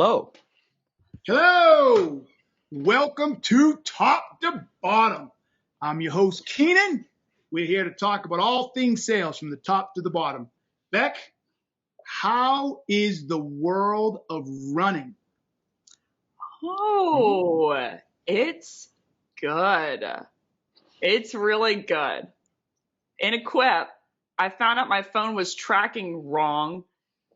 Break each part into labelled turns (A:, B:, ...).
A: Hello.
B: Hello, welcome to Top to Bottom. I'm your host, Keenan. We're here to talk about all things sales from the top to the bottom. Becc, how is the world of running?
C: Oh, it's good. It's really good. In Equip, I found out my phone was tracking wrong,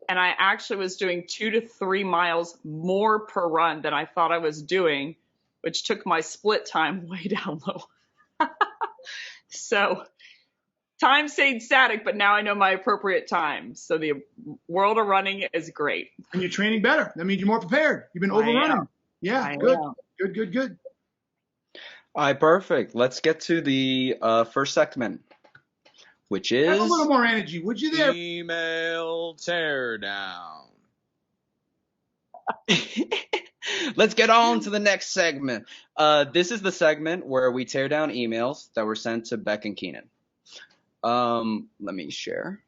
C: and I actually was doing 2 to 3 miles more per run than I thought I was doing, which took my split time way down low. So time stayed static, but now I know my appropriate time. So the world of running is great.
B: And you're training better. That means you're more prepared. You've been overrunning. Yeah, good. Good.
A: All right, perfect. Let's get to the first segment, which is...
B: Have a little more energy, would you there?
D: Email Teardown.
A: Let's get on to the next segment. This is the segment where we tear down emails that were sent to Becc and Keenan. Let me share.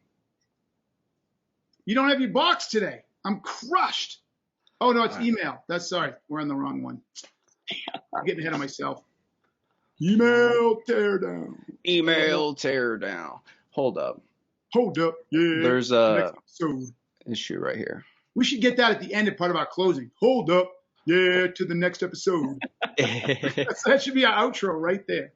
B: You don't have your box today. I'm crushed. Oh, no, it's email. Sorry. We're on the wrong one. I'm getting ahead of myself. Email Teardown.
A: Email Teardown. Hold up.
B: Yeah.
A: There's a issue right here.
B: We should get that at the end of part of our closing. Hold up. Yeah, to the next episode. That should be our outro right there.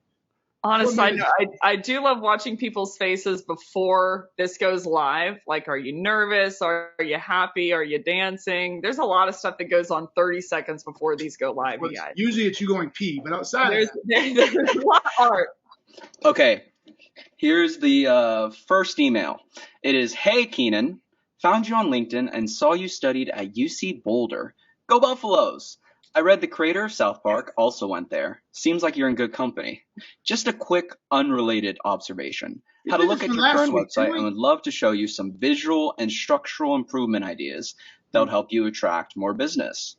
C: Honestly, I do love watching people's faces before this goes live. Like, are you nervous? Are you happy? Are you dancing? There's a lot of stuff that goes on 30 seconds before these go live,
B: Well,
C: you guys.
B: usually it's you going pee, but outside
C: There's a lot of art.
A: Okay, here's the first email. It is, "Hey Keenan, found you on LinkedIn and saw you studied at UC Boulder. Go Buffaloes! I read the creator of South Park also went there. Seems like you're in good company. Just a quick, unrelated observation. Had a look at your current website and would love to show you some visual and structural improvement ideas that would help you attract more business.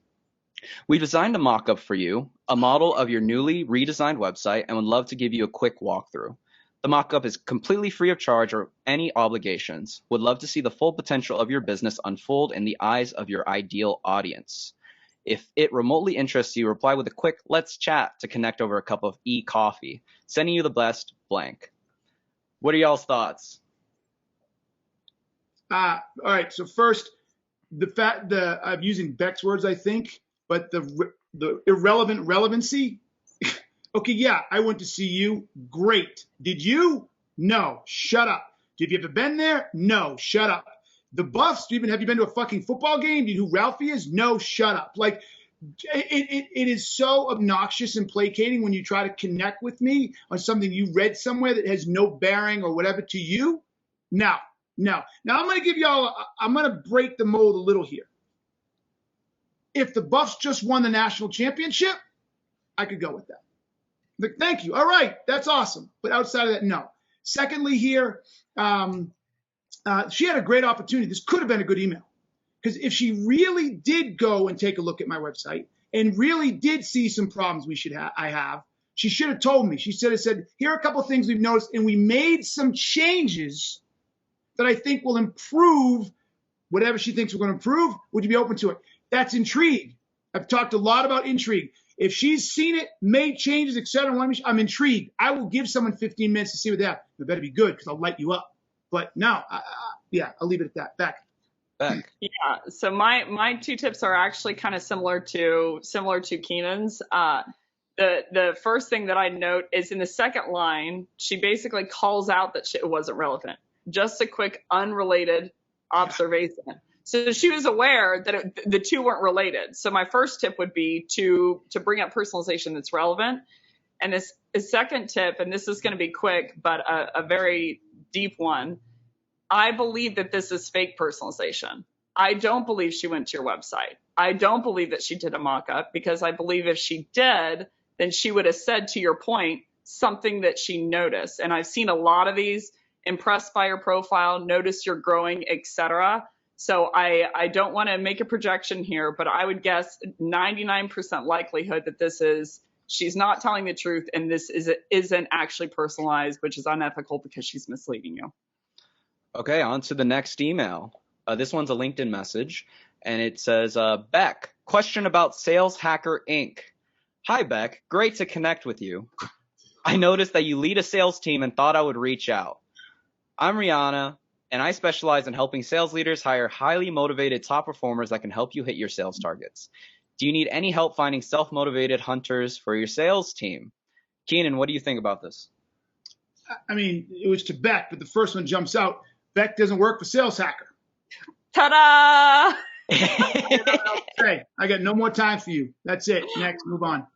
A: We designed a mock-up for you, a model of your newly redesigned website, and would love to give you a quick walkthrough. The mock-up is completely free of charge or any obligations. Would love to see the full potential of your business unfold in the eyes of your ideal audience. If it remotely interests you, reply with a quick "let's chat" to connect over a cup of e-coffee. Sending you the best, blank." What are y'all's thoughts?
B: All right. So first, I'm using Beck's words, I think, but the irrelevant relevancy. Okay, yeah, I went to see you. Great. Did you? No. Shut up. Have you ever been there? No. Shut up. The Buffs, have you been to a fucking football game? Do you know who Ralphie is? No. Shut up. Like, it is so obnoxious and placating when you try to connect with me on something you read somewhere that has no bearing or whatever to you. No. Now I'm going to break the mold a little here. If the Buffs just won the national championship, I could go with that. Like, thank you. All right. That's awesome. But outside of that, no. Secondly here, she had a great opportunity. This could have been a good email. Because if she really did go and take a look at my website and really did see some problems I have, she should have told me. She should have said, here are a couple of things we've noticed, and we made some changes that I think will improve whatever she thinks we're going to improve. Would you be open to it? That's intrigue. I've talked a lot about intrigue. If she's seen it, made changes, etc., I'm intrigued. I will give someone 15 minutes to see what they have. It better be good because I'll light you up. But no, I'll leave it at that. Becc.
C: Yeah. So my two tips are actually kind of similar to Keenan's. The first thing that I note is in the second line, she basically calls out that it wasn't relevant. Just a quick, unrelated observation. So she was aware that the two weren't related. So my first tip would be to bring up personalization that's relevant. And this second tip, and this is going to be quick, but a very deep one. I believe that this is fake personalization. I don't believe she went to your website. I don't believe that she did a mock-up, because I believe if she did, then she would have said, to your point, something that she noticed. And I've seen a lot of these: impressed by your profile, notice you're growing, etc. So I don't want to make a projection here, but I would guess 99% likelihood that she's not telling the truth, and this isn't actually personalized, which is unethical because she's misleading you.
A: Okay, on to the next email. This one's a LinkedIn message. And it says, Becc, question about Sales Hacker Inc. Hi, Becc. Great to connect with you. I noticed that you lead a sales team and thought I would reach out. I'm Rihanna, and I specialize in helping sales leaders hire highly motivated top performers that can help you hit your sales targets. Do you need any help finding self-motivated hunters for your sales team? Keenan, what do you think about this?
B: I mean, it was to Becc, but the first one jumps out. Becc doesn't work for Sales Hacker.
C: Ta-da!
B: Hey, I got no more time for you. That's it. Next, move on.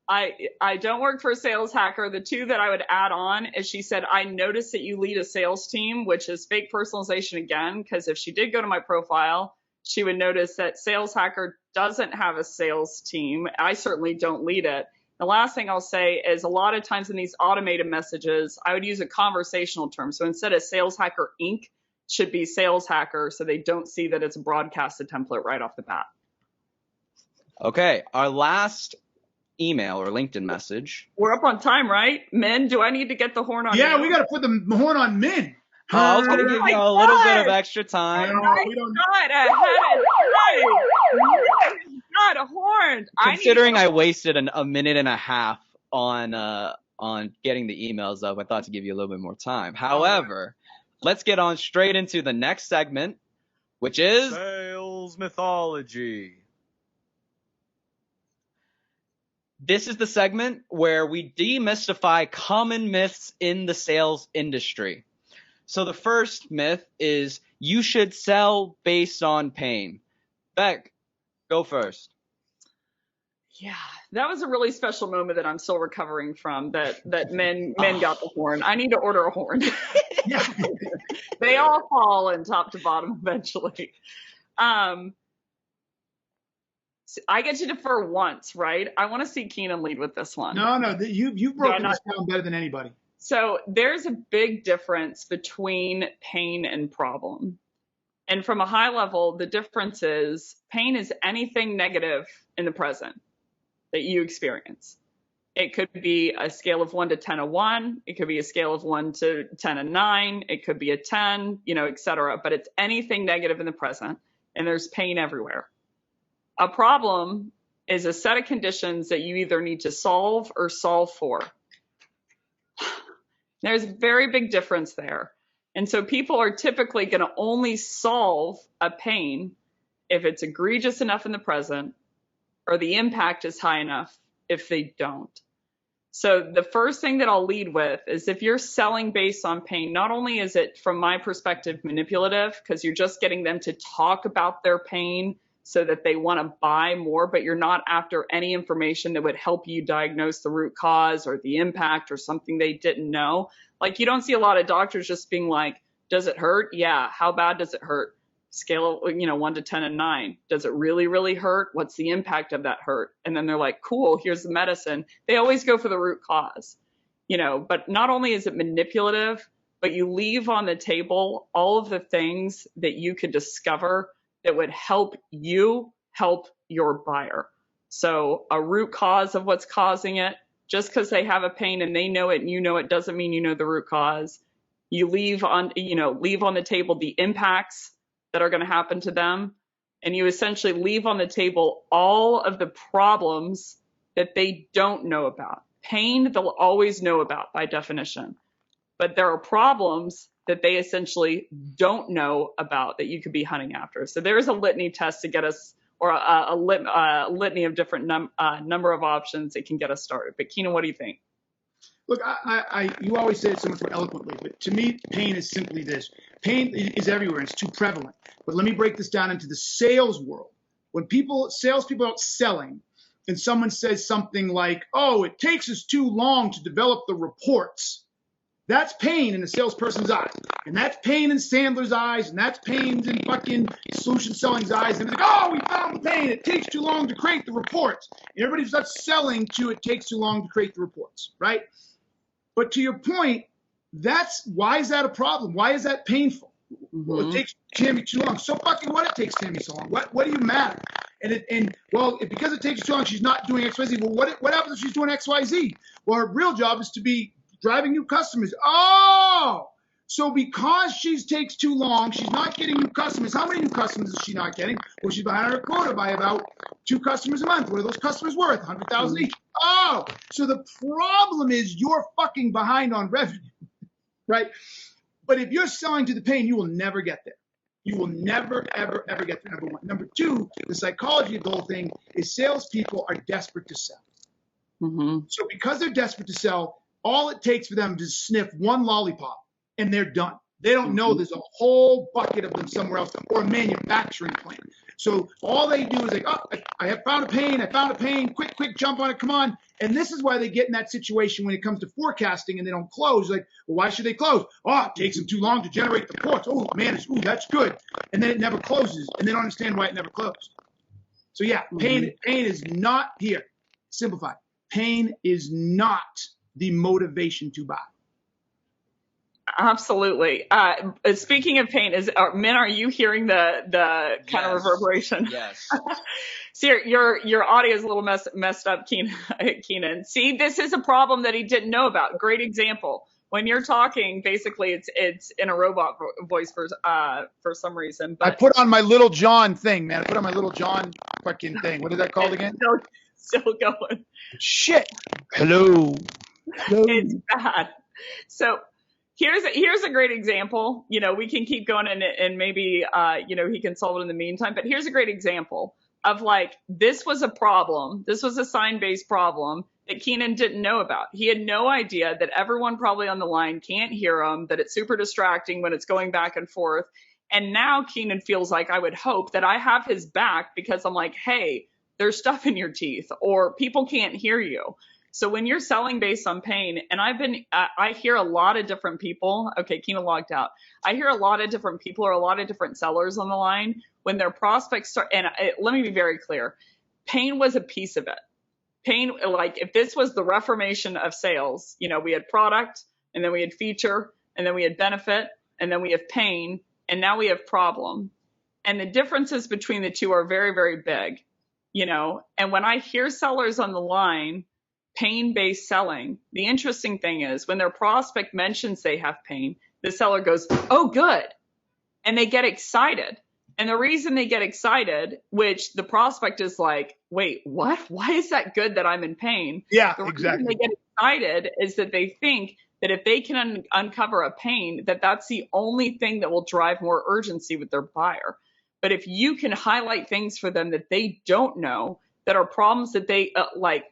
C: I don't work for a sales hacker. The two that I would add on is she said, I noticed that you lead a sales team, which is fake personalization again, because if she did go to my profile, she would notice that Sales Hacker doesn't have a sales team. I certainly don't lead it. The last thing I'll say is a lot of times in these automated messages, I would use a conversational term. So instead of Sales Hacker Inc., should be Sales Hacker, so they don't see that it's a broadcasted template right off the bat.
A: Okay, our last email or LinkedIn message.
C: We're up on time, right? Min, do I need to get the horn on?
B: Yeah,
C: you?
B: we got to put the horn on Min.
A: I was going to give you a little bit of extra time.
B: We don't.
C: God, a horn.
A: Considering I wasted a minute and a half on getting the emails up, I thought to give you a little bit more time. However, let's get on straight into the next segment, which is
D: Sales Mythology.
A: This is the segment where we demystify common myths in the sales industry. So the first myth is you should sell based on pain. Becc, go first.
C: Yeah, that was a really special moment that I'm still recovering from, that men got the horn. I need to order a horn.
B: Yeah.
C: They all fall in top to bottom eventually. I get to defer once, right? I want to see Keenan lead with this one.
B: No, you've broken this down better than anybody.
C: So there's a big difference between pain and problem. And from a high level, the difference is pain is anything negative in the present that you experience. It could be a scale of 1 to 10 a 1. It could be a scale of 1 to 10 a 9. It could be a 10, et cetera. But it's anything negative in the present, and there's pain everywhere. A problem is a set of conditions that you either need to solve or solve for. There's a very big difference there. And so people are typically going to only solve a pain if it's egregious enough in the present or the impact is high enough if they don't. So the first thing that I'll lead with is if you're selling based on pain, not only is it from my perspective manipulative because you're just getting them to talk about their pain so that they want to buy more, but you're not after any information that would help you diagnose the root cause or the impact or something they didn't know. Like you don't see a lot of doctors just being like, does it hurt? Yeah. How bad does it hurt? Scale of, 1 to 10 and 9. Does it really, really hurt? What's the impact of that hurt? And then they're like, cool, here's the medicine. They always go for the root cause, but not only is it manipulative, but you leave on the table all of the things that you could discover that would help you help your buyer. So a root cause of what's causing it, just because they have a pain and they know it and you know it doesn't mean you know the root cause. You leave on the table the impacts that are going to happen to them, and you essentially leave on the table all of the problems that they don't know about. Pain they'll always know about by definition, but there are problems that they essentially don't know about that you could be hunting after. So there's a litany test to get us, or a litany of different number of options that can get us started. But Keenan, what do you think?
B: Look, you always say it so much more eloquently, but to me, pain is simply this. Pain is everywhere, and it's too prevalent. But let me break this down into the sales world. When salespeople are out selling, and someone says something like, oh, it takes us too long to develop the reports, that's pain in the salesperson's eyes. And that's pain in Sandler's eyes, and that's pain in fucking solution selling's eyes. And they're like, oh, we found the pain. It takes too long to create the reports. And everybody starts selling to it takes too long to create the reports, right? But to your point, why is that a problem? Why is that painful? Mm-hmm. Well, it takes Tammy too long. So fucking what it takes Tammy so long? What do you matter? Because it takes too long, she's not doing XYZ. Well, what happens if she's doing XYZ? Well, her real job is to be driving new customers. Oh, So because she takes too long, she's not getting new customers. How many new customers is she not getting? Well, she's behind her quota by about 2 customers a month. What are those customers worth? 100,000 each. Oh, so the problem is you're fucking behind on revenue, right? But if you're selling to the pain, you will never get there. You will never, ever, ever get there, number one. Number two, the psychology of the whole thing is salespeople are desperate to sell. So because they're desperate to sell, all it takes for them to sniff one lollipop and they're done. They don't know there's a whole bucket of them somewhere else or a manufacturing plant. So all they do is like, oh, I have found a pain, quick, jump on it, come on. And this is why they get in that situation when it comes to forecasting and they don't close. Like, well, why should they close? Oh, it takes them too long to generate the reports. Oh, man, that's good. And then it never closes, and they don't understand why it never closed. So yeah, pain is not here. Simplified. Pain is not the motivation to buy.
C: Absolutely. Speaking of pain, Min, are you hearing the kind of reverberation?
A: Yes.
C: So your audio is a little messed up, Keenan. See, this is a problem that he didn't know about. Great example. When you're talking, basically it's in a robot voice for some reason. But
B: I put on my Little John thing, man. I put on my Little John fucking thing. What is that called again?
C: Still going.
B: Shit. Hello.
C: It's bad. So here's a great example. We can keep going and maybe he can solve it in the meantime. But here's a great example of like, this was a problem. This was a sign-based problem that Keenan didn't know about. He had no idea that everyone probably on the line can't hear him, that it's super distracting when it's going back and forth. And now Keenan feels like, I would hope that I have his back because I'm like, hey, there's stuff in your teeth or people can't hear you. So when you're selling based on pain, and I hear a lot of different people. Okay, Keenan logged out. I hear a lot of different people or a lot of different sellers on the line when their prospects start. And let me be very clear. Pain was a piece of it. Pain, like if this was the reformation of sales, we had product and then we had feature and then we had benefit and then we have pain and now we have problem. And the differences between the two are very, very big, and when I hear sellers on the line, pain-based selling, the interesting thing is when their prospect mentions they have pain, the seller goes, oh, good. And they get excited. And the reason they get excited, which the prospect is like, wait, what? Why is that good that I'm in pain?
B: Yeah,
C: the
B: exactly.
C: reason they get excited is that they think that if they can uncover a pain, that's the only thing that will drive more urgency with their buyer. But if you can highlight things for them that they don't know, that are problems that they like,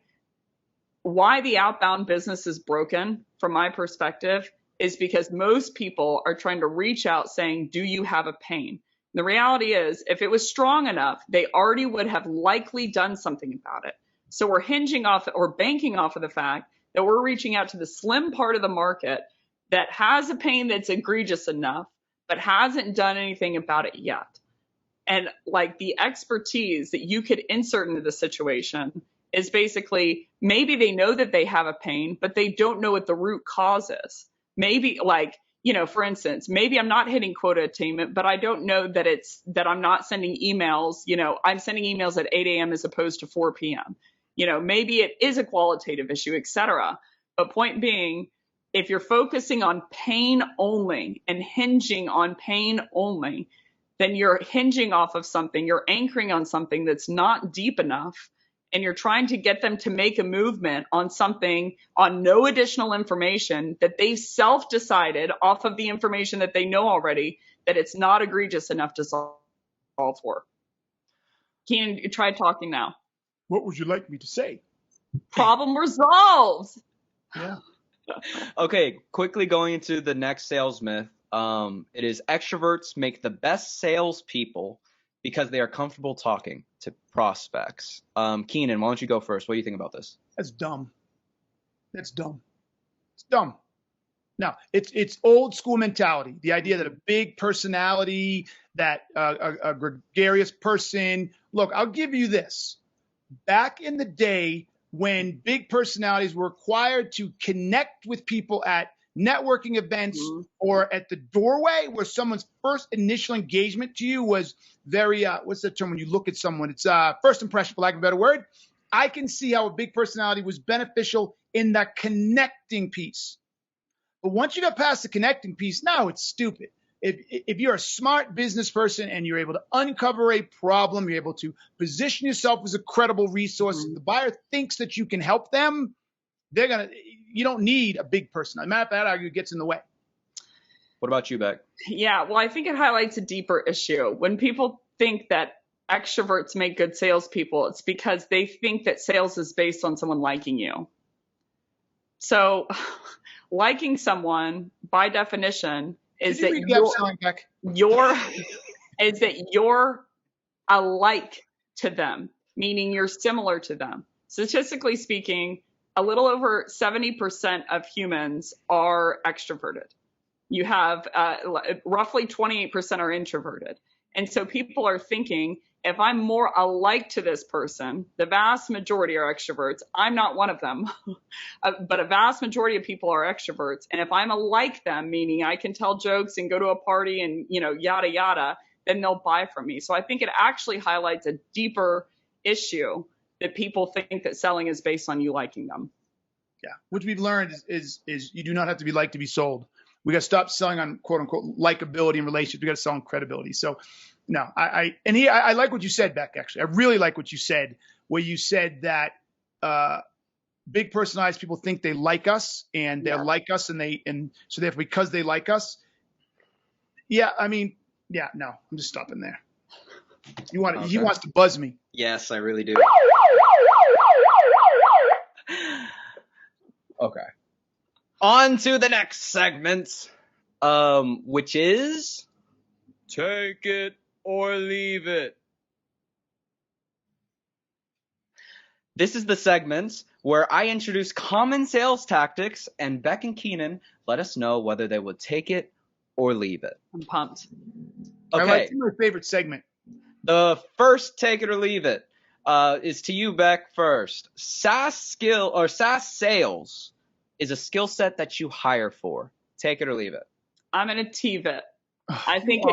C: why the outbound business is broken, from my perspective, is because most people are trying to reach out saying, do you have a pain? The reality is, if it was strong enough, they already would have likely done something about it. So we're hinging off or banking off of the fact that we're reaching out to the slim part of the market that has a pain that's egregious enough, but hasn't done anything about it yet. And like the expertise that you could insert into the situation is basically, maybe they know that they have a pain, but they don't know what the root cause is. Maybe like, for instance, maybe I'm not hitting quota attainment, but I don't know that I'm not sending emails. I'm sending emails at 8 a.m. as opposed to 4 p.m. Maybe it is a qualitative issue, etc. But point being, if you're focusing on pain only and hinging on pain only, then you're hinging off of something, you're anchoring on something that's not deep enough, and you're trying to get them to make a movement on something on no additional information that they self-decided off of the information that they know already that it's not egregious enough to solve for. Keenan, try talking now.
B: What would you like me to say?
C: Problem resolved.
B: Yeah.
A: Okay, quickly going into the next sales myth. It is extroverts make the best salespeople because they are comfortable talking to prospects. Keenan, why don't you go first? What do you think about this?
B: That's dumb. It's dumb. Now, it's old school mentality. The idea that a big personality, that a gregarious person. Look, I'll give you this. Back in the day when big personalities were required to connect with people at networking events or at the doorway where someone's first initial engagement to you was very, what's the term when you look at someone? It's first impression, for lack of a better word. I can see how a big personality was beneficial in the connecting piece. But once you got past the connecting piece, now it's stupid. If you're a smart business person and you're able to uncover a problem, you're able to position yourself as a credible resource. If the buyer thinks that you can help them, you don't need a big person. As a matter of fact, I argue it gets in the way.
A: What about you, Becc?
C: Yeah, well, I think it highlights a deeper issue. When people think that extroverts make good salespeople, it's because they think that sales is based on someone liking you. So liking someone, by definition, is that you're alike to them, meaning you're similar to them. Statistically speaking, a little over 70% of humans are extroverted. You have roughly 28% are introverted. And so people are thinking, if I'm more alike to this person, the vast majority are extroverts. I'm not one of them, but a vast majority of people are extroverts. And if I'm alike them, meaning I can tell jokes and go to a party and, yada, yada, then they'll buy from me. So I think it actually highlights a deeper issue that people think that selling is based on you liking them.
B: Yeah. What we've learned is you do not have to be liked to be sold. We got to stop selling on quote unquote likability and relationships. We got to sell on credibility. So no, I like what you said, Becc, actually. I really like what you said, where you said that big personalized people think they like us and they're like us and so therefore because they like us. Yeah, I mean, yeah, no, I'm just stopping there. He wants to buzz me.
A: Yes, I really do. Okay. On to the next segment, which is
D: Take it or leave it.
A: This is the segment where I introduce common sales tactics, and Becc and Keenan let us know whether they would take it or leave it.
C: I'm pumped.
A: Okay.
B: It's my favorite segment.
A: The first take it or leave it is to you, Becc, first. SaaS sales is a skill set that you hire for. Take it or leave it.
C: I'm going to teave it. I think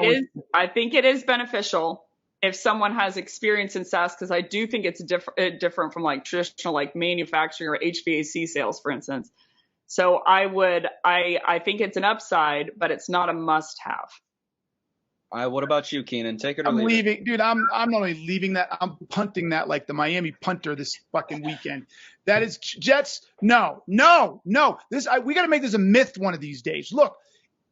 C: it is beneficial if someone has experience in SaaS, because I do think it's different from like traditional like manufacturing or HVAC sales, for instance. So I think it's an upside, but it's not a must-have.
A: What about you, Keenan? Take it or leave it.
B: I'm leaving, dude. I'm not only leaving that, I'm punting that like the Miami punter this fucking weekend. That is Jets. No. We got to make this a myth one of these days. Look,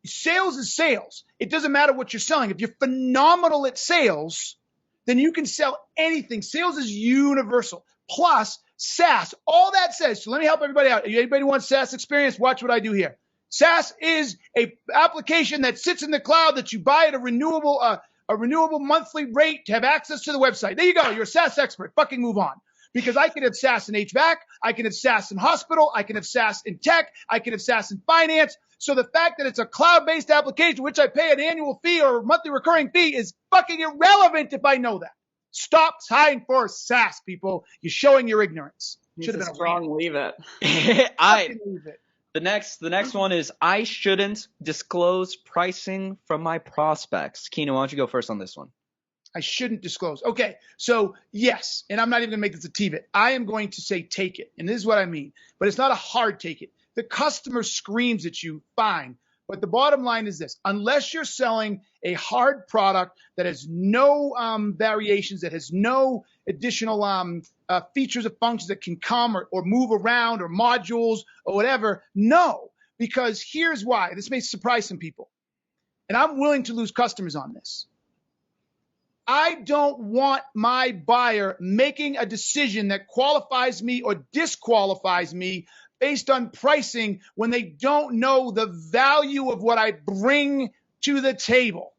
B: sales is sales. It doesn't matter what you're selling. If you're phenomenal at sales, then you can sell anything. Sales is universal. Plus SaaS, all that says. So let me help everybody out. Anybody who wants SaaS experience? Watch what I do here. SaaS is a application that sits in the cloud that you buy at a renewable monthly rate to have access to the website. There you go. You're a SaaS expert. Fucking move on. Because I can have SaaS in HVAC. I can have SaaS in hospital. I can have SaaS in tech. I can have SaaS in finance. So the fact that it's a cloud-based application, which I pay an annual fee or a monthly recurring fee, is fucking irrelevant if I know that. Stop hiring for SaaS, people. You're showing your ignorance.
C: Should have been a strong leave it.
B: Leave it.
A: The next one is I shouldn't disclose pricing from my prospects. Keenan, why don't you go first on this one?
B: I shouldn't disclose. Okay, so yes, and I'm not even going to make this a TVIT. I am going to say take it, and this is what I mean. But it's not a hard take it. The customer screams at you, fine. But the bottom line is this. Unless you're selling a hard product that has no variations, that has no additional features or functions that can come or move around or modules or whatever, no. Because here's why. This may surprise some people. And I'm willing to lose customers on this. I don't want my buyer making a decision that qualifies me or disqualifies me based on pricing when they don't know the value of what I bring to the table.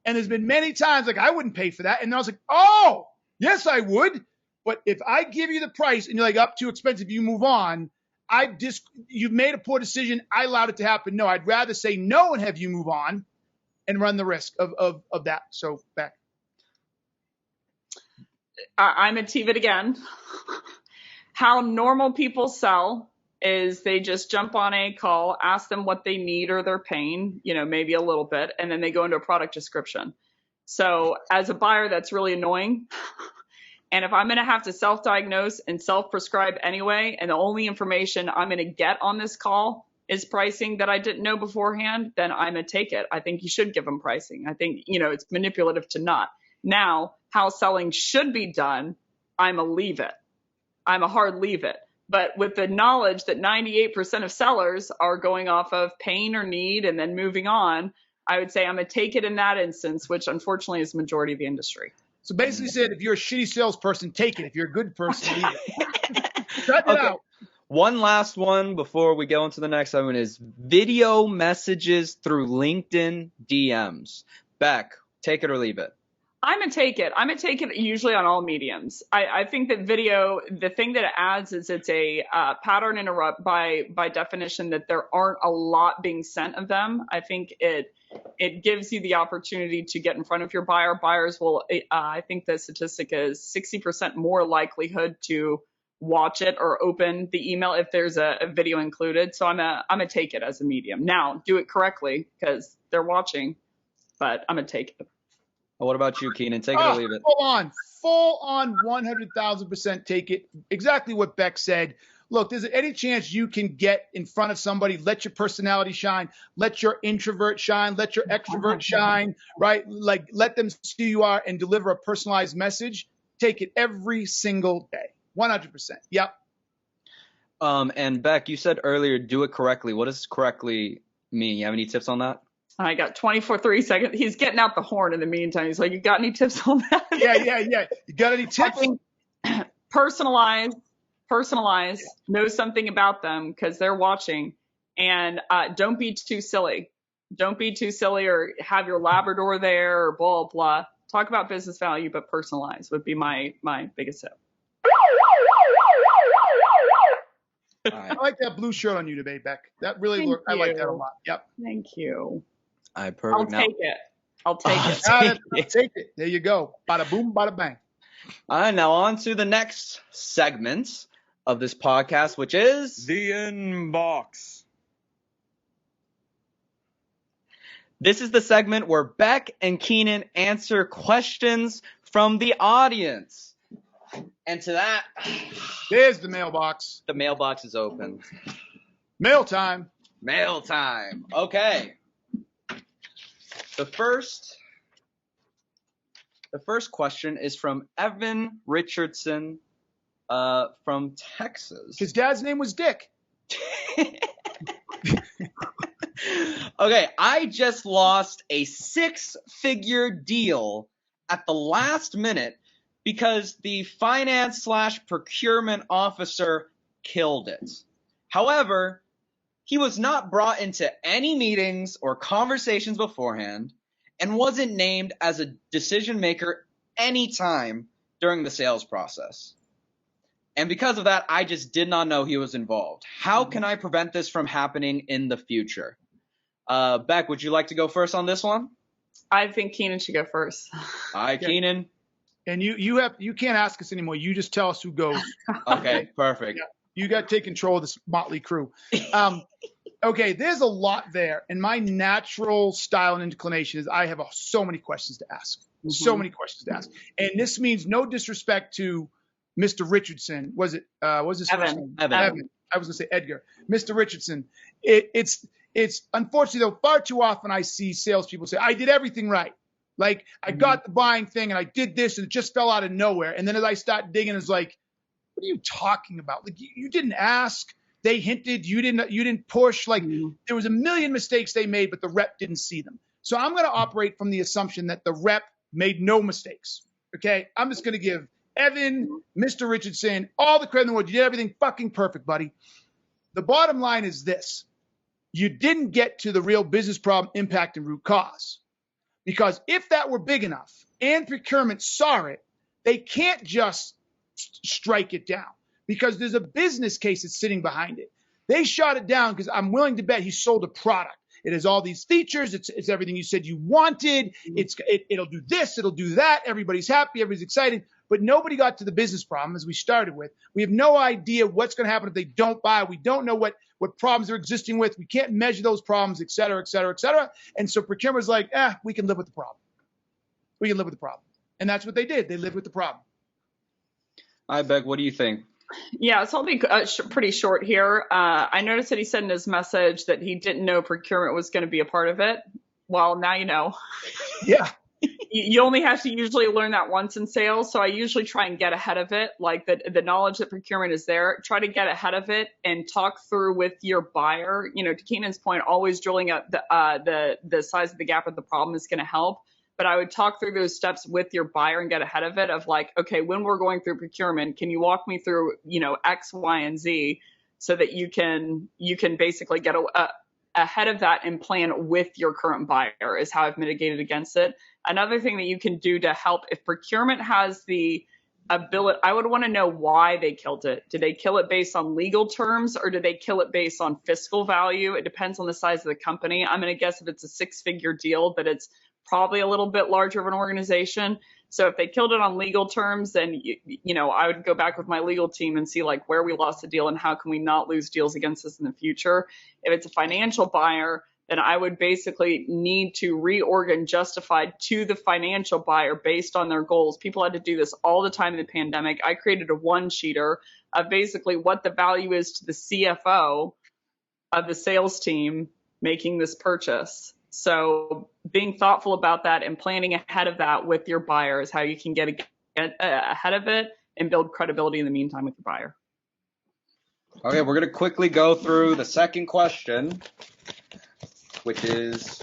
B: And there's been many times like I wouldn't pay for that. And I was like, oh, yes, I would. But if I give you the price and you're like, up too expensive, you move on. You've made a poor decision. I allowed it to happen. No, I'd rather say no and have you move on and run the risk of that. So Becc.
C: I'm a TVIT again. How normal people sell is they just jump on a call, ask them what they need or their pain, maybe a little bit, and then they go into a product description. So as a buyer, that's really annoying. And if I'm going to have to self-diagnose and self-prescribe anyway, and the only information I'm going to get on this call is pricing that I didn't know beforehand, then I'm a take it. I think you should give them pricing. I think, it's manipulative to not. Now, how selling should be done, I'm a leave it. I'm a hard leave it. But with the knowledge that 98% of sellers are going off of pain or need and then moving on, I would say I'm a take it in that instance, which unfortunately is the majority of the industry.
B: So basically said, if you're a shitty salesperson, take it. If you're a good person, leave it. Cut it out.
A: One last one before we go into the next segment is video messages through LinkedIn DMs. Becc, take it or leave it.
C: I'm a take it. I'm a take it usually on all mediums. I think that video, the thing that it adds is it's a pattern interrupt by definition that there aren't a lot being sent of them. I think it gives you the opportunity to get in front of your buyer. Buyers will, I think the statistic is 60% more likelihood to watch it or open the email if there's a video included. So I'm a take it as a medium. Now, do it correctly because they're watching, but I'm a take it.
A: What about you, Keenan? Take it or leave it.
B: Full on 100,000% take it. Exactly what Becc said. Look, there's any chance you can get in front of somebody, let your personality shine, let your introvert shine, let your extrovert shine, right? Like, let them see who you are and deliver a personalized message. Take it every single day. 100%. Yep.
A: And Becc, you said earlier, do it correctly. What does correctly mean? You have any tips on that?
C: I got 30 seconds. He's getting out the horn in the meantime. He's like, you got any tips on that?
B: Yeah. You got any tips?
C: I think personalize, know something about them because they're watching. And don't be too silly. Don't be too silly or have your Labrador there or blah, blah. Talk about business value, but personalize would be my biggest tip.
B: I like that blue shirt on you today, Becc. That really looked, I like that a lot. Yep.
C: Thank you.
A: I'll
C: take it. I'll take
B: it. There you go. Bada boom, bada bang.
A: All right, now on to the next segment of this podcast, which is
D: the inbox.
A: This is the segment where Becc and Keenan answer questions from the audience. And to that,
B: there's the mailbox.
A: The mailbox is open.
B: Mail time.
A: Mail time. Okay. The first question is from Evan Richardson from Texas.
B: His dad's name was Dick.
A: Okay, I just lost a 6-figure deal at the last minute because the finance/procurement officer killed it. However, he was not brought into any meetings or conversations beforehand and wasn't named as a decision maker anytime during the sales process. And because of that, I just did not know he was involved. How can I prevent this from happening in the future? Becc, would you like to go first on this one?
C: I think Keenan should go first.
A: All right, Keenan.
B: And you can't ask us anymore. You just tell us who goes.
A: Okay, perfect.
B: Yeah. You got to take control of this motley crew. Okay, there's a lot there. And my natural style and inclination is I have so many questions to ask. Mm-hmm. So many questions to ask. And this means no disrespect to Mr. Richardson. Was his first name? Evan. I was going to say Edgar. Mr. Richardson. It's unfortunately, though, far too often I see salespeople say, I did everything right. Like, I got the buying thing and I did this and it just fell out of nowhere. And then as I start digging, it's like, what are you talking about? Like, you didn't ask. They hinted. You didn't push. Like, there was a million mistakes they made, but the rep didn't see them. So I'm going to operate from the assumption that the rep made no mistakes. Okay? I'm just going to give Evan, Mr. Richardson, all the credit in the world. You did everything fucking perfect, buddy. The bottom line is this. You didn't get to the real business problem, impact, and root cause. Because if that were big enough and procurement saw it, they can't just strike it down because there's a business case that's sitting behind it. They shot it down because I'm willing to bet he sold a product. It has all these features. It's everything you said you wanted. It'll do this. It'll do that. Everybody's happy. Everybody's excited. But nobody got to the business problem as we started with. We have no idea what's going to happen if they don't buy. We don't know what problems they're existing with. We can't measure those problems, et cetera, et cetera, et cetera. And so procurement's like, we can live with the problem. We can live with the problem. And that's what they did. They lived with the problem.
A: All right, Becc, what do you think?
C: Yeah, so I'll be pretty short here. I noticed that he said in his message that he didn't know procurement was going to be a part of it. Well, now you know.
B: Yeah.
C: You only have to usually learn that once in sales. So I usually try and get ahead of it. Like the knowledge that procurement is there, try to get ahead of it and talk through with your buyer. You know, to Keenan's point, always drilling up the size of the gap of the problem is going to help. But I would talk through those steps with your buyer and get ahead of it of like, okay, when we're going through procurement, can you walk me through, you know, X, Y, and Z so that you can basically get ahead of that and plan with your current buyer is how I've mitigated against it. Another thing that you can do to help, if procurement has the ability, I would want to know why they killed it. Did they kill it based on legal terms or did they kill it based on fiscal value? It depends on the size of the company. I'm going to guess if it's a 6-figure deal that it's probably a little bit larger of an organization. So if they killed it on legal terms, then, you know, I would go back with my legal team and see like where we lost the deal and how can we not lose deals against us in the future. If it's a financial buyer, then I would basically need to reorg and justify to the financial buyer based on their goals. People had to do this all the time in the pandemic. I created a one-sheeter of basically what the value is to the CFO of the sales team making this purchase. So being thoughtful about that and planning ahead of that with your buyer is how you can get ahead of it and build credibility in the meantime with your buyer.
A: Okay, we're going to quickly go through the second question, which is,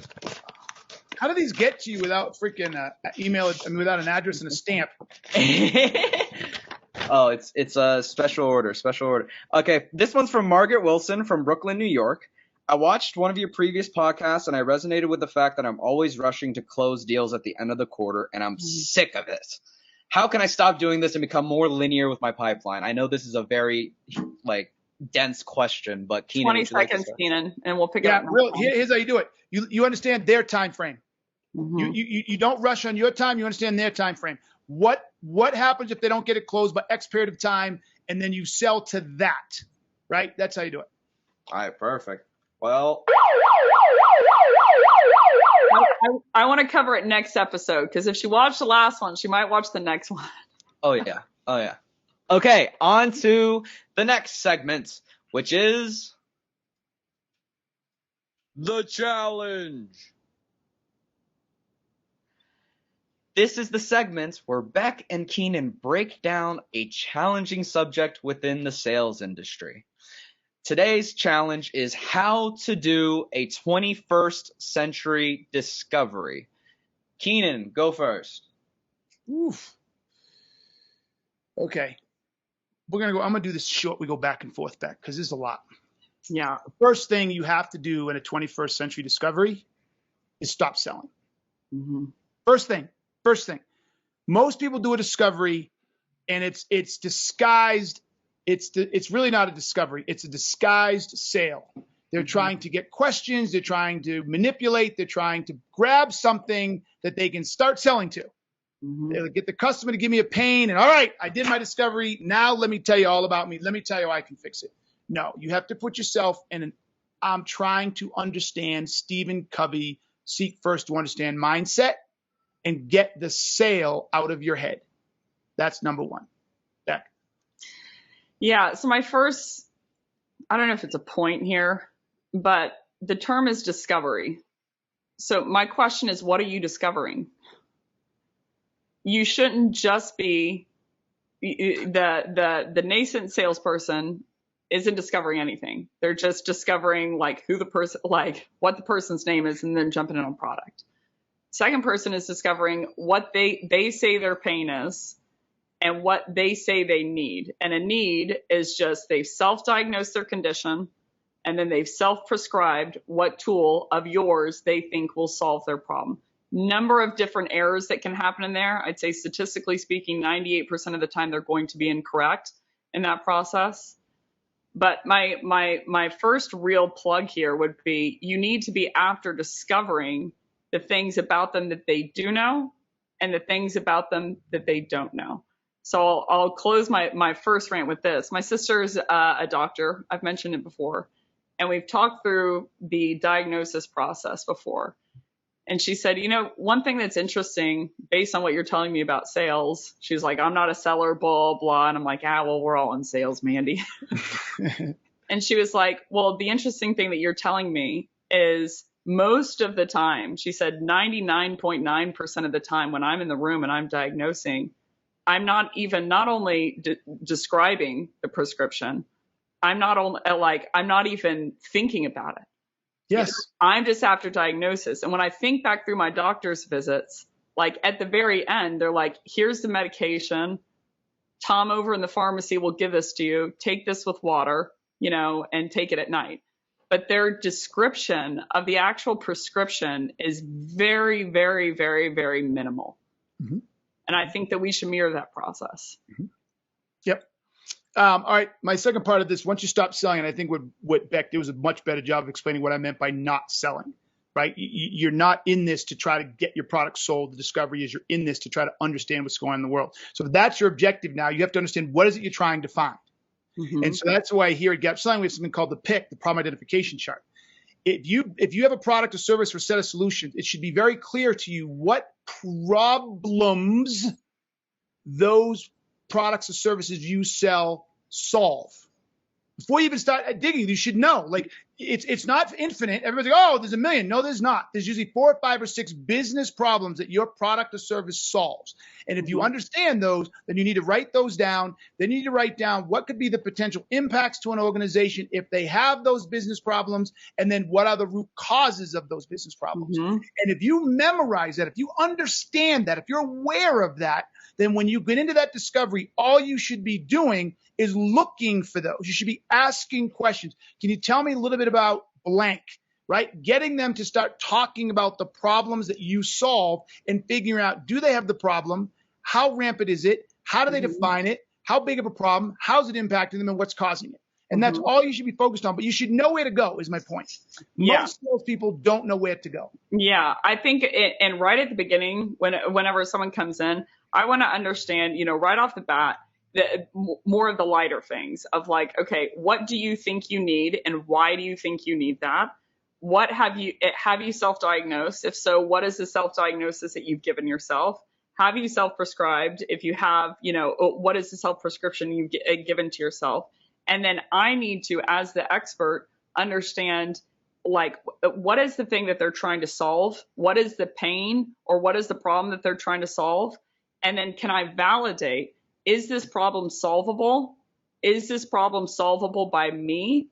B: How do these get to you without freaking email? I mean, without an address and a stamp?
A: oh, it's a special order. Okay, this one's from Margaret Wilson from Brooklyn, New York. I watched one of your previous podcasts and I resonated with the fact that I'm always rushing to close deals at the end of the quarter and I'm sick of it. How can I stop doing this and become more linear with my pipeline? I know this is a very dense question, but Keenan,
C: 20 seconds, Keenan, and we'll pick it up.
B: Yeah, really. Here's how you do it. You understand their time frame.
C: Mm-hmm.
B: You don't rush on your time. You understand their time frame. What happens if they don't get it closed by X period of time, and then you sell to that, right? That's how you do it.
A: All right, perfect. Well,
C: I want to cover it next episode because if she watched the last one, she might watch the next one.
A: Oh yeah. Okay, on to the next segment, which is
D: the challenge.
A: This is the segment where Becc and Keenan break down a challenging subject within the sales industry. Today's challenge is how to do a 21st century discovery. Keenan, go first.
B: Oof. Okay. I'm going to do this short. We go back and forth back because there's a lot.
C: Yeah.
B: The first thing you have to do in a 21st century discovery is stop selling.
C: Mm-hmm.
B: First thing. Most people do a discovery and it's disguised. It's really not a discovery. It's a disguised sale. They're trying to get questions. They're trying to manipulate. They're trying to grab something that they can start selling to.
C: Mm-hmm.
B: They'll get the customer to give me a pain. And all right, I did my discovery. Now let me tell you all about me. Let me tell you how I can fix it. No, you have to put yourself in an I'm trying to understand Stephen Covey, seek first to understand mindset and get the sale out of your head. That's number one. Becc.
C: Yeah. So my first, I don't know if it's a point here, but the term is discovery. So my question is, what are you discovering? You shouldn't just be the nascent salesperson isn't discovering anything. They're just discovering who the person, what the person's name is, and then jumping in on product. Second person is discovering what they say their pain is and what they say they need. And a need is just they've self-diagnosed their condition and then they've self-prescribed what tool of yours they think will solve their problem. Number of different errors that can happen in there. I'd say statistically speaking, 98% of the time they're going to be incorrect in that process. But my first real plug here would be you need to be after discovering the things about them that they do know and the things about them that they don't know. So I'll close my first rant with this. My sister's a doctor. I've mentioned it before. And we've talked through the diagnosis process before. And she said, one thing that's interesting based on what you're telling me about sales, she's like, I'm not a seller, blah, blah. And I'm like, well, we're all in sales, Mandy. And she was like, well, the interesting thing that you're telling me is most of the time, she said 99.9% of the time when I'm in the room and I'm diagnosing, I'm not only describing the prescription, I'm not even thinking about it.
B: Yes.
C: I'm just after diagnosis. And when I think back through my doctor's visits, like at the very end, they're like, here's the medication. Tom over in the pharmacy will give this to you. Take this with water, and take it at night. But their description of the actual prescription is very, very, very, very minimal.
B: Mm-hmm.
C: And I think that we should mirror that process.
B: Mm-hmm. Yep. All right. My second part of this, once you stop selling, and I think what Becc did was a much better job of explaining what I meant by not selling, right? You're not in this to try to get your product sold. The discovery is you're in this to try to understand what's going on in the world. So if that's your objective now, you have to understand what is it you're trying to find. Mm-hmm. And so that's why here at Gap Selling, we have something called the PIC, the problem identification chart. If you have a product or service or set of solutions, it should be very clear to you what problems those products or services you sell solve. Before you even start digging, you should know. Like it's not infinite. Everybody's like, oh, there's a million. No, there's not. There's usually 4 or 5 or 6 business problems that your product or service solves. And if you understand those, then you need to write those down. Then you need to write down what could be the potential impacts to an organization if they have those business problems, and then what are the root causes of those business problems. Mm-hmm. And if you memorize that, if you understand that, if you're aware of that, then when you get into that discovery, all you should be doing is looking for those. You should be asking questions. Can you tell me a little bit about blank, right? Getting them to start talking about the problems that you solve and figuring out, do they have the problem? How rampant is it? How do they define it? How big of a problem? How's it impacting them and what's causing it? And that's all you should be focused on, but you should know where to go is my point. Most salespeople don't know where to go.
C: Yeah, I think, and right at the beginning, whenever someone comes in, I want to understand, right off the bat, more of the lighter things of like, okay, what do you think you need and why do you think you need that? What have you self-diagnosed? If so, what is the self-diagnosis that you've given yourself? Have you self-prescribed? If you have, what is the self-prescription you've given to yourself? And then I need to, as the expert, understand like, what is the thing that they're trying to solve? What is the pain or what is the problem that they're trying to solve? And then can I validate, is this problem solvable? Is this problem solvable by me?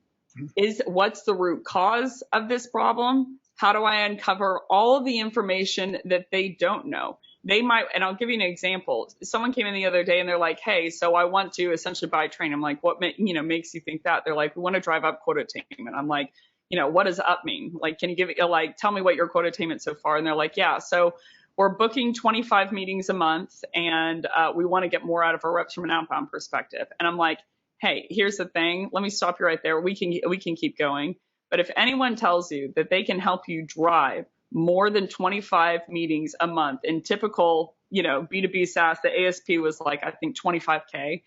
C: What's the root cause of this problem? How do I uncover all of the information that they don't know? They might, and I'll give you an example. Someone came in the other day and they're like, hey, so I want to essentially buy a train. I'm like, what makes you think that? They're like, we want to drive up quota attainment. I'm like, what does up mean? Like, can you give it, tell me what your quota attainment so far? And they're like, yeah, so we're booking 25 meetings a month and we want to get more out of our reps from an outbound perspective. And I'm like, hey, here's the thing. Let me stop you right there. We can keep going. But if anyone tells you that they can help you drive more than 25 meetings a month in typical, B2B SaaS, the ASP was like, I think 25K,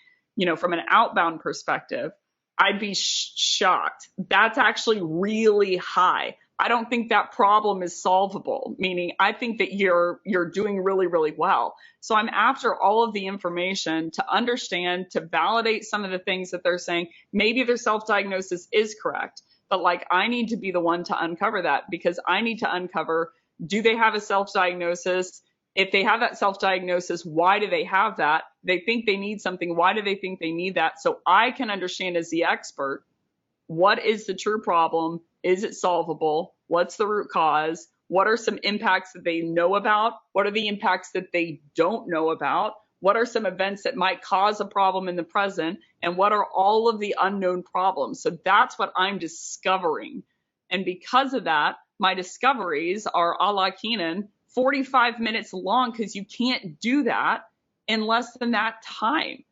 C: from an outbound perspective, I'd be shocked. That's actually really high. I don't think that problem is solvable, meaning I think that you're doing really, really well. So I'm after all of the information to understand, to validate some of the things that they're saying. Maybe their self-diagnosis is correct, but I need to be the one to uncover that, because I need to uncover, do they have a self-diagnosis? If they have that self-diagnosis, why do they have that? They think they need something. Why do they think they need that? So I can understand as the expert, what is the true problem? Is it solvable? What's the root cause? What are some impacts that they know about? What are the impacts that they don't know about? What are some events that might cause a problem in the present? And what are all of the unknown problems? So that's what I'm discovering. And because of that, my discoveries are a la Keenan, 45 minutes long, because you can't do that in less than that time.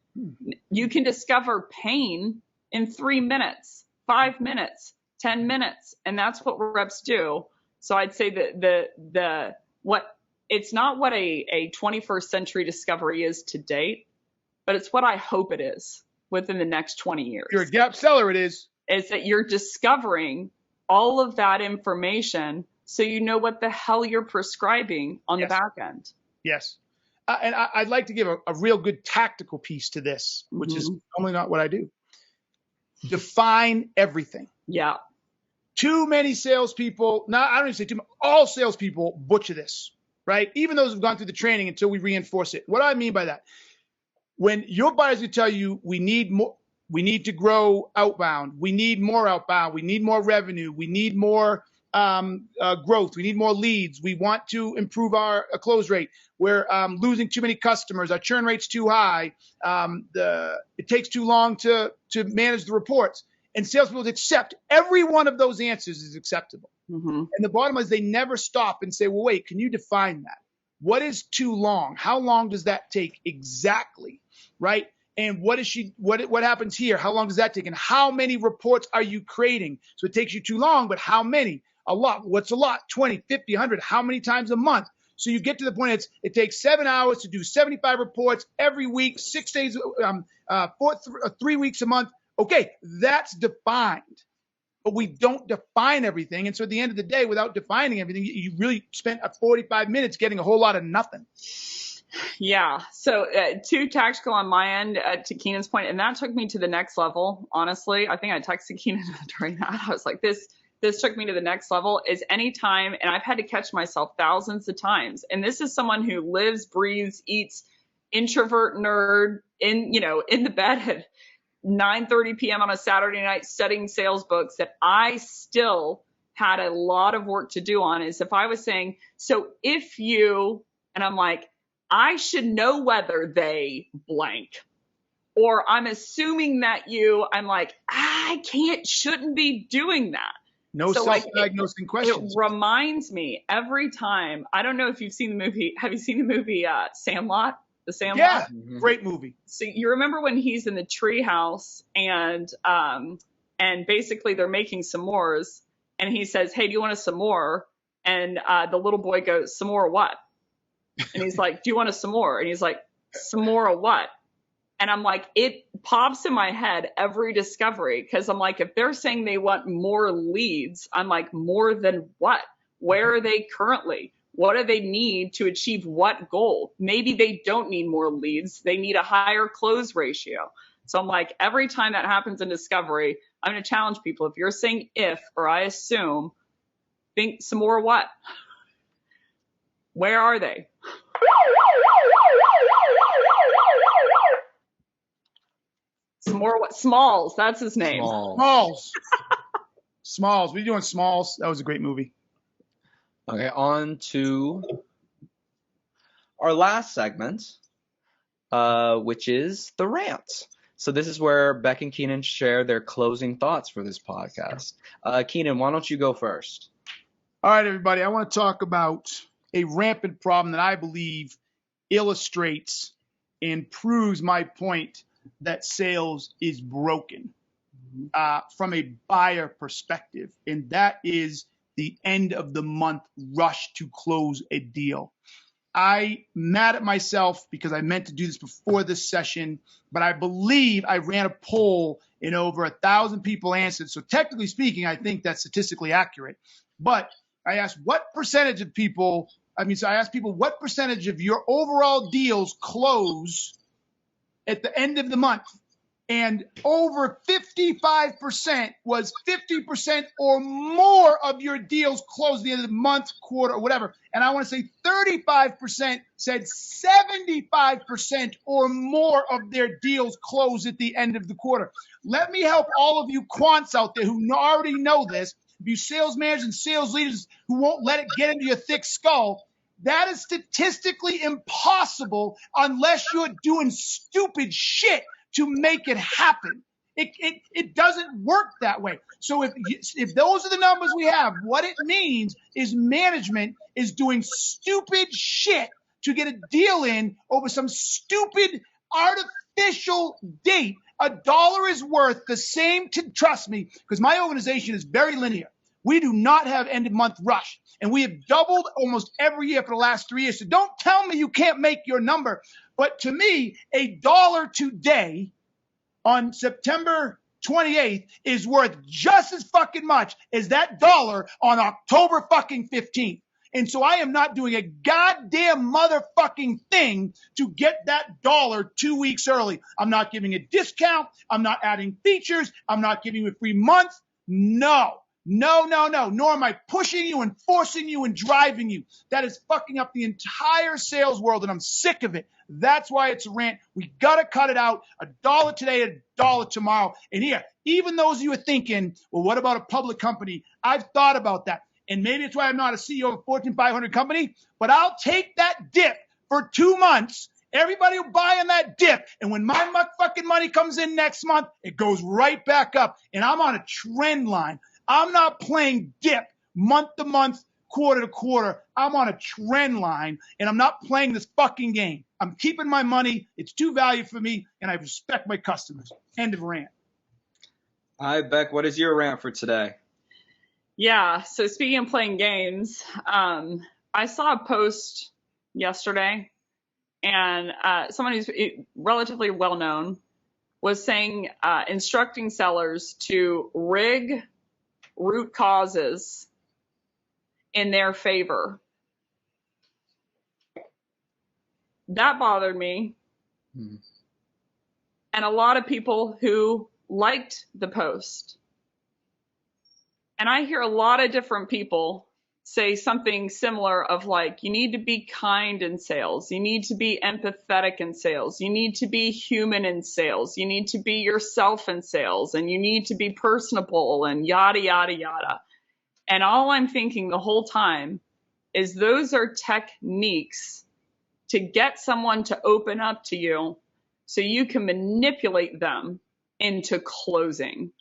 C: You can discover pain in 3 minutes, 5 minutes, 10 minutes. And that's what reps do. So I'd say that it's not what a 21st century discovery is to date, but it's what I hope it is within the next 20 years.
B: You're a gap seller, it is.
C: Is that you're discovering all of that information so you know what the hell you're prescribing on the back end.
B: Yes. And I'd like to give a real good tactical piece to this, which is normally not what I do. Define everything.
C: Yeah.
B: Too many salespeople, I don't even say too many, all salespeople butcher this, right? Even those who've gone through the training until we reinforce it. What do I mean by that? When your buyers will tell you we need more, we need to grow outbound, we need more outbound, we need more revenue, we need more growth, we need more leads, we want to improve our close rate, we're losing too many customers, our churn rate's too high, it takes too long to manage the reports. And salespeople accept every one of those answers is acceptable. And the bottom line is they never stop and say, well, wait, can you define that? What is too long? How long does that take exactly, right? And what happens here? How long does that take? And how many reports are you creating? So it takes you too long, but how many? A lot. What's a lot? 20, 50, 100. How many times a month? So you get to the point it takes 7 hours to do 75 reports every week, 6 days, 3 weeks a month. Okay, that's defined. But we don't define everything. And so at the end of the day, without defining everything, you really spent 45 minutes getting a whole lot of nothing.
C: Yeah. So too tactical on my end to Keenan's point, and that took me to the next level. Honestly, I think I texted Keenan during that. I was like, this took me to the next level. Is anytime, and I've had to catch myself thousands of times. And this is someone who lives, breathes, eats, introvert nerd in the bed at 9:30 p.m. on a Saturday night studying sales books that I still had a lot of work to do on. Is if I was saying, so if you, and I'm like, I should know whether they blank, or I'm assuming that I'm like, shouldn't be doing that.
B: No self-diagnosing questions.
C: It reminds me every time. I don't know if you've seen the movie. Have you seen the movie Sandlot? The Sandlot?
B: Yeah, great movie.
C: So you remember when he's in the treehouse and basically they're making s'mores and he says, hey, do you want a s'more? And the little boy goes, s'more what? And he's like, do you want a s'more? And he's like, s'more what? And I'm like, it pops in my head every discovery because I'm like, if they're saying they want more leads, I'm like, more than what? Where are they currently? What do they need to achieve what goal? Maybe they don't need more leads. They need a higher close ratio. So I'm like, every time that happens in discovery, I'm going to challenge people. If you're saying if, or I assume, think some more what? Where are they? Some more what? Smalls. That's his name.
B: Smalls. What are you doing, Smalls? That was a great movie.
A: Okay, on to our last segment, which is the rant. So this is where Becc and Keenan share their closing thoughts for this podcast. Keenan, why don't you go first?
B: All right, everybody. I want to talk about a rampant problem that I believe illustrates and proves my point that sales is broken from a buyer perspective, and that is the end of the month rush to close a deal. I'm mad at myself because I meant to do this before this session, but I believe I ran a poll and over 1,000 people answered. So technically speaking, I think that's statistically accurate. But I asked what percentage of people, I asked people what percentage of your overall deals close at the end of the month. And over 55% was 50% or more of your deals close at the end of the month, quarter, or whatever. And I want to say 35% said 75% or more of their deals close at the end of the quarter. Let me help all of you quants out there who already know this. If you sales managers and sales leaders who won't let it get into your thick skull, that is statistically impossible unless you're doing stupid shit to make it happen. It doesn't work that way. So if those are the numbers we have, what it means is management is doing stupid shit to get a deal in over some stupid artificial date. $1 is worth the same trust me, because my organization is very linear. We do not have end of month rush. And we have doubled almost every year for the last 3 years. So don't tell me you can't make your number. But to me, $1 today on September 28th is worth just as fucking much as that dollar on October fucking 15th. And so I am not doing a goddamn motherfucking thing to get that dollar 2 weeks early. I'm not giving a discount. I'm not adding features. I'm not giving you a free month. No. Nor am I pushing you and forcing you and driving you. That is fucking up the entire sales world, and I'm sick of it. That's why it's a rant. We got to cut it out. $1 today, $1 tomorrow. And here, even those of you are thinking, well, what about a public company? I've thought about that. And maybe it's why I'm not a CEO of a Fortune 500 company, but I'll take that dip for 2 months. Everybody will buy in that dip. And when my fucking money comes in next month, it goes right back up. And I'm on a trend line. I'm not playing dip month to month, quarter to quarter. I'm on a trend line, and I'm not playing this fucking game. I'm keeping my money. It's too valuable for me, and I respect my customers. End of rant.
A: Hi, Becc. What is your rant for today?
C: Yeah. So speaking of playing games, I saw a post yesterday, and someone who's relatively well known was saying, instructing sellers to rig root causes in their favor. That bothered me. And a lot of people who liked the post. And I hear a lot of different people say something similar of like, you need to be kind in sales. You need to be empathetic in sales. You need to be human in sales. You need to be yourself in sales, and you need to be personable and yada, yada, yada. And all I'm thinking the whole time is those are techniques to get someone to open up to you so you can manipulate them into closing.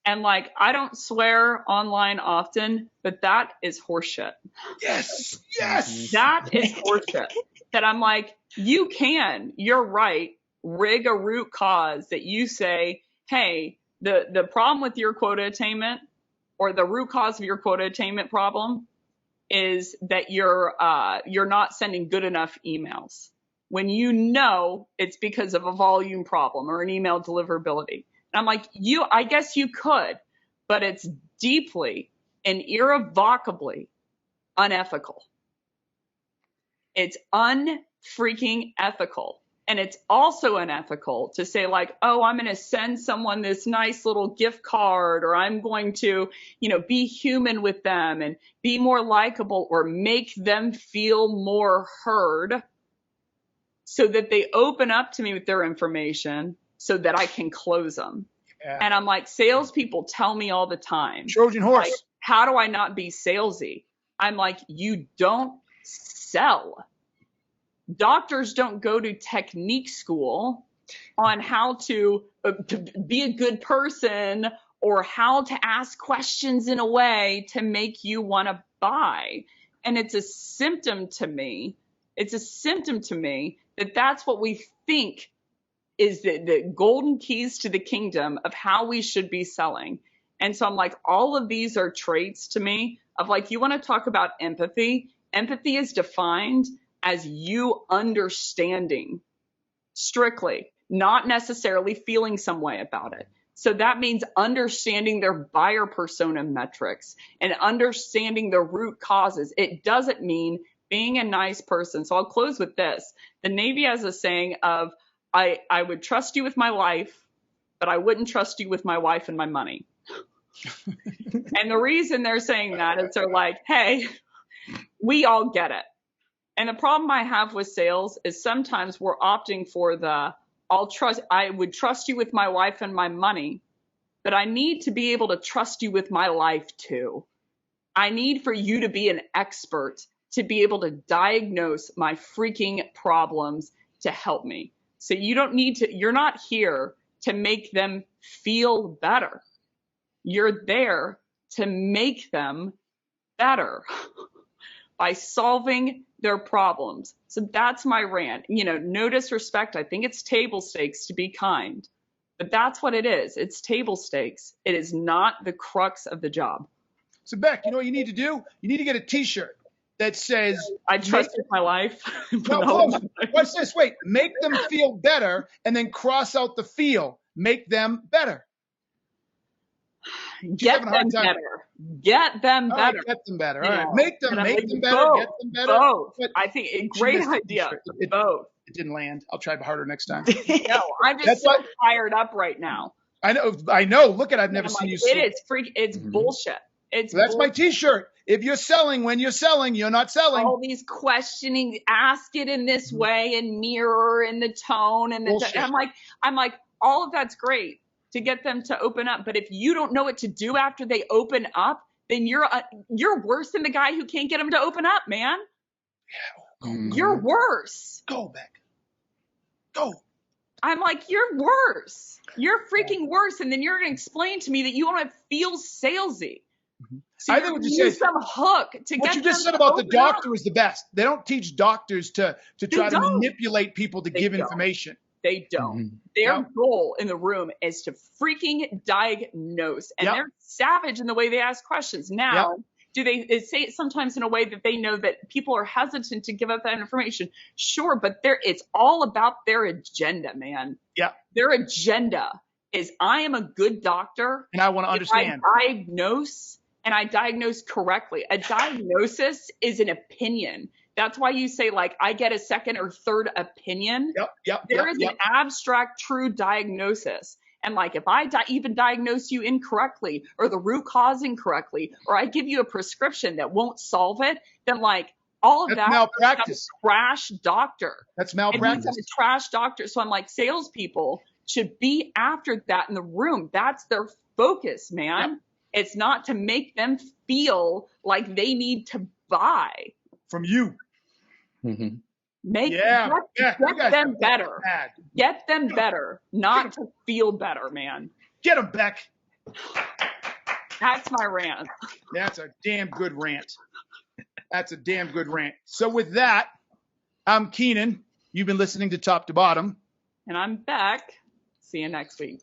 C: And like, I don't swear online often, but that is horseshit.
B: Yes.
C: That is horseshit. That I'm like, you're right, rig a root cause that you say, hey, the problem with your quota attainment, or the root cause of your quota attainment problem, is that you're not sending good enough emails. When you know it's because of a volume problem or an email deliverability. And I'm like, I guess you could, but it's deeply and irrevocably unethical. It's unfreaking ethical. And it's also unethical to say like, oh, I'm going to send someone this nice little gift card, or I'm going to, be human with them and be more likable, or make them feel more heard so that they open up to me with their information, so that I can close them. Yeah. And I'm like, salespeople tell me all the time,
B: Trojan horse.
C: Like, how do I not be salesy? I'm like, you don't sell. Doctors don't go to technique school on how to be a good person, or how to ask questions in a way to make you want to buy. And it's a symptom to me. That that's what we think is the golden keys to the kingdom of how we should be selling. And so I'm like, all of these are traits to me of like, you want to talk about empathy. Empathy is defined as you understanding strictly, not necessarily feeling some way about it. So that means understanding their buyer persona metrics and understanding the root causes. It doesn't mean being a nice person. So I'll close with this. The Navy has a saying of, I would trust you with my life, but I wouldn't trust you with my wife and my money. And the reason they're saying that is they're like, hey, we all get it. And the problem I have with sales is sometimes we're opting for I would trust you with my wife and my money, but I need to be able to trust you with my life too. I need for you to be an expert to be able to diagnose my freaking problems to help me. So you're not here to make them feel better. You're there to make them better by solving their problems. So that's my rant. No disrespect. I think it's table stakes to be kind, but that's what it is. It's table stakes. It is not the crux of the job.
B: So Becc, you know what you need to do? You need to get a t-shirt that says,
C: I trust with my life.
B: No, what's this? Wait, make them feel better, and then cross out the feel. Make them better.
C: Get them better. Get them
B: All right,
C: better.
B: get them better.
C: You
B: All right,
C: know,
B: make them
C: and I'm like,
B: better,
C: both,
B: get them better.
C: Both.
B: But
C: I think a
B: she
C: great
B: missed the
C: idea.
B: t-shirt.
C: Both.
B: It didn't land. I'll try harder next time.
C: No, I'm just
B: That's
C: so
B: what-
C: fired up right now.
B: I know. Look at, I've never
C: I'm
B: seen
C: like,
B: you so.
C: It's bullshit. It's
B: So that's my
C: bullshit.
B: T-shirt. If you're selling, when you're selling, you're not selling.
C: All these questioning, ask it in this way and mirror in the tone and
B: Bullshit.
C: I'm like, all of that's great to get them to open up. But if you don't know what to do after they open up, then you're worse than the guy who can't get them to open up, man. You're worse.
B: Go, Becc. Go.
C: I'm like, you're worse. You're freaking worse. And then you're going to explain to me that you want to feel salesy. So
B: I think what you said,
C: some hook to
B: what
C: get
B: you just
C: them
B: said
C: to
B: about the
C: open
B: doctor
C: up.
B: is the best. They don't teach doctors to try to
C: don't.
B: manipulate people to give
C: don't.
B: information.
C: They don't. Their goal in the room is to freaking diagnose. And they're savage in the way they ask questions. Now, do they say it sometimes in a way that they know that people are hesitant to give up that information? Sure, but it's all about their agenda, man.
B: Yeah.
C: Their agenda is, I am a good doctor.
B: And I want to understand.
C: I diagnose, and I diagnose correctly. A diagnosis is an opinion. That's why you say, like, I get a second or third opinion. There is an abstract, true diagnosis. And like, if I even diagnose you incorrectly, or the root cause incorrectly, or I give you a prescription that won't solve it, then like all of
B: That's
C: that
B: malpractice.
C: Trash doctor.
B: That's
C: And he's
B: malpractice.
C: a trash doctor. So I'm like, salespeople should be after that in the room. That's their focus, man. It's not to make them feel like they need to buy
B: From you.
C: Get them better. Get them better, not to feel better, man.
B: Get them, Becc.
C: That's my rant.
B: That's a damn good rant. That's a damn good rant. So with that, I'm Keenan. You've been listening to Top to Bottom.
C: And I'm Becc. See you next week.